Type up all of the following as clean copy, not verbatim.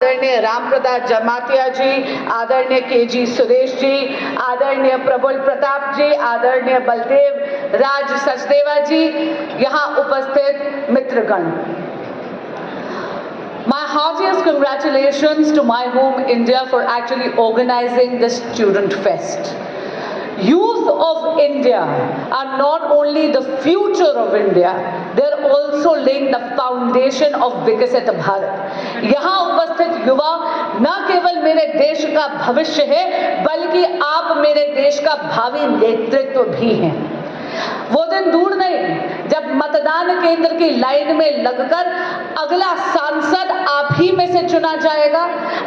आदरणीय राम प्रसाद जमातिया जी, आदरणीय केजी सुरेश जी, आदरणीय प्रफुल्ल प्रताप जी, आदरणीय बलदेव राज सचदेवा जी, यहाँ उपस्थित मित्रगण, my heartiest congratulations to My Home India for actually organizing this Student Fest. Youth of India are not only the future of India, they are also laying the foundation of Viksit Bharat. यहाँ उपस्थित युवा न केवल मेरे देश का भविष्य है, बल्कि आप मेरे देश का भावी नेतृत्व भी हैं। वो दिन दूर नहीं जब मतदान केंद्र की लाइन में लगकर अगला सांसद आप ही में से चुना जाएगा,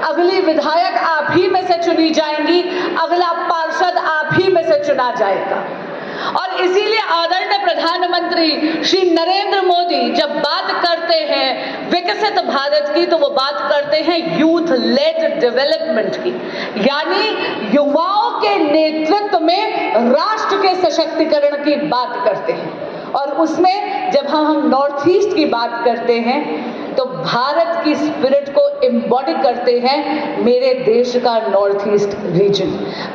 अगली विधायक आप ही में से चुनी जाएंगी, अगला पार्षद आप ही में से चुना जाएगा। और इसीलिए आदरणीय प्रधानमंत्री श्री नरेंद्र मोदी जब बात करते हैं विकसित भारत की, तो वो बात करते हैं यूथ लेड डेवलपमेंट की, यानी युवाओं के नेतृत्व में राष्ट्र के सशक्तिकरण की बात करते हैं। और उसमें जब हम नॉर्थ ईस्ट की बात करते हैं तो भारत की स्पिरिट को एम्बॉडी करते हैं मेरे देश का नॉर्थ ईस्ट रीजन।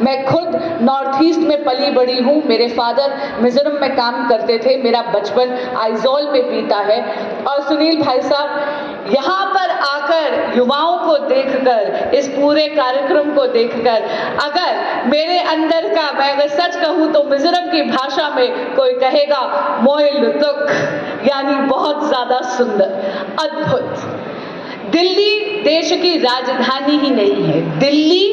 मैं खुद नॉर्थ ईस्ट में पली बड़ी हूँ, मेरे फादर मिजोरम में काम करते थे, मेरा बचपन आइजॉल में बीता है। और सुनील भाई साहब, यहाँ पर आकर युवाओं को देखकर, इस पूरे कार्यक्रम को देखकर, अगर मेरे अंदर का, मैं अगर सच कहूँ तो मिजोरम की भाषा में कोई कहेगा मोय लुतुक, यानी बहुत ज्यादा सुंदर, अद्भुत। दिल्ली देश की राजधानी ही नहीं है, दिल्ली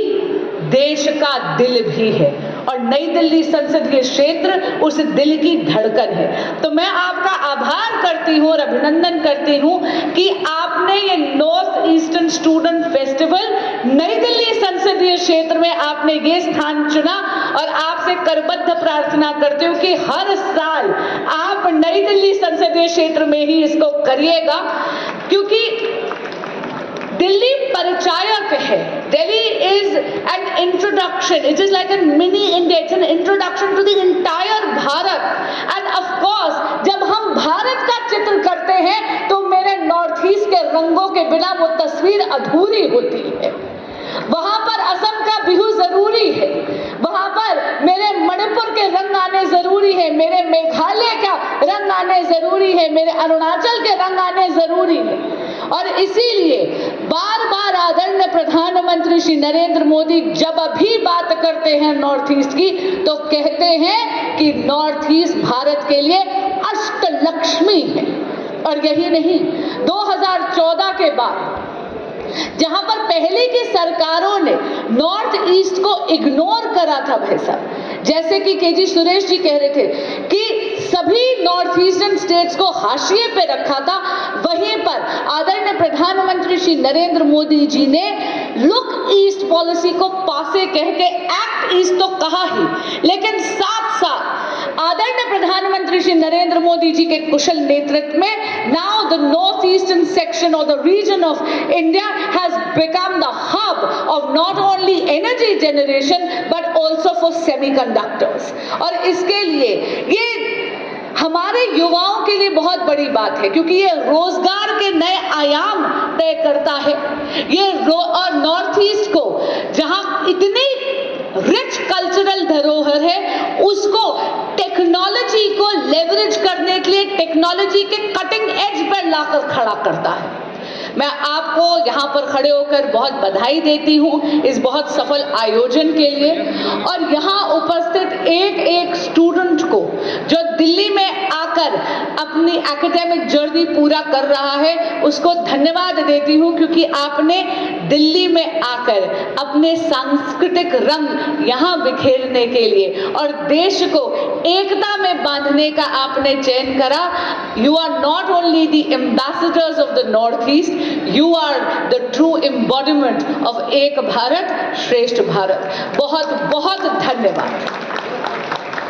देश का दिल भी है, और नई दिल्ली संसदीय क्षेत्र उस दिल की धड़कन है। तो मैं आपका आभार करती हूँ और अभिनंदन करती हूँ कि आपने ये नॉर्थ ईस्टर्न स्टूडेंट फेस्टिवल नई दिल्ली संसदीय क्षेत्र में आपने ये स्थान चुना। और आपसे करबद्ध प्रार्थना करती हूँ कि हर साल आप नई दिल्ली संसदीय क्षेत्र में ही इसको करिएगा, क्योंकि दिल्ली परिचायक है। Delhi is an introduction. It is like a mini India. It's an introduction to the entire Bharat. And of course, जब हम भारत का चित्र करते हैं तो मेरे नॉर्थ ईस्ट के रंगों के बिना वो तस्वीर अधूरी होती है। वहां पर असम का बिहू जरूरी है, वहां पर मेरे मणिपुर के रंग आने जरूरी है, मेरे मेघालय का रंग आने जरूरी है, मेरे अरुणाचल के रंग आने जरूरी है। और इसीलिए बार बार आदरणीय प्रधानमंत्री श्री नरेंद्र मोदी जब भी बात करते हैं नॉर्थ ईस्ट की, तो कहते हैं कि नॉर्थ ईस्ट भारत के लिए अष्टलक्ष्मी है। और यही नहीं, 2014 के बाद जहां पर पहले की सरकारों ने नॉर्थ ईस्ट को इग्नोर करा था, भाई साहब, जैसे कि केजी सुरेश जी कह रहे थे कि सभी नॉर्थ ईस्टर्न स्टेट्स को हाशिए पे रखा था, वहीं पर आदरणीय प्रधानमंत्री श्री नरेंद्र मोदी जी ने लुक ईस्ट पॉलिसी को पासे कह के एक्ट ईस्ट तो कहा ही, लेकिन साथ साथ आदरणीय प्रधानमंत्री श्री नरेंद्र मोदी जी के कुशल नेतृत्व में now the north eastern section और the region of India has become the hub of not only energy generation but also for semiconductors। और इसके लिए ये हमारे युवाओं के लिए बहुत बड़ी बात है, क्योंकि ये रोजगार के नए आयाम तय करता है। ये और नॉर्थ ईस्ट को जहां इतनी रिच कल्चरल धरोहर है, उसको टेक्नोलॉजी को लेवरेज करने के लिए टेक्नोलॉजी के कटिंग एज पर लाकर खड़ा करता है। मैं आपको यहाँ पर खड़े होकर बहुत बधाई देती हूँ इस बहुत सफल आयोजन के लिए, और यहाँ उपस्थित एक एक स्टूडेंट को जो दिल्ली में आकर अपनी एकेडमिक जर्नी पूरा कर रहा है, उसको धन्यवाद देती हूँ, क्योंकि आपने दिल्ली में आकर अपने सांस्कृतिक रंग यहाँ बिखेरने के लिए और देश को एकता में बांधने का आपने चयन करा। You are not only the ambassadors of the North East, You are the true embodiment of एक भारत श्रेष्ठ भारत। बहुत बहुत धन्यवाद।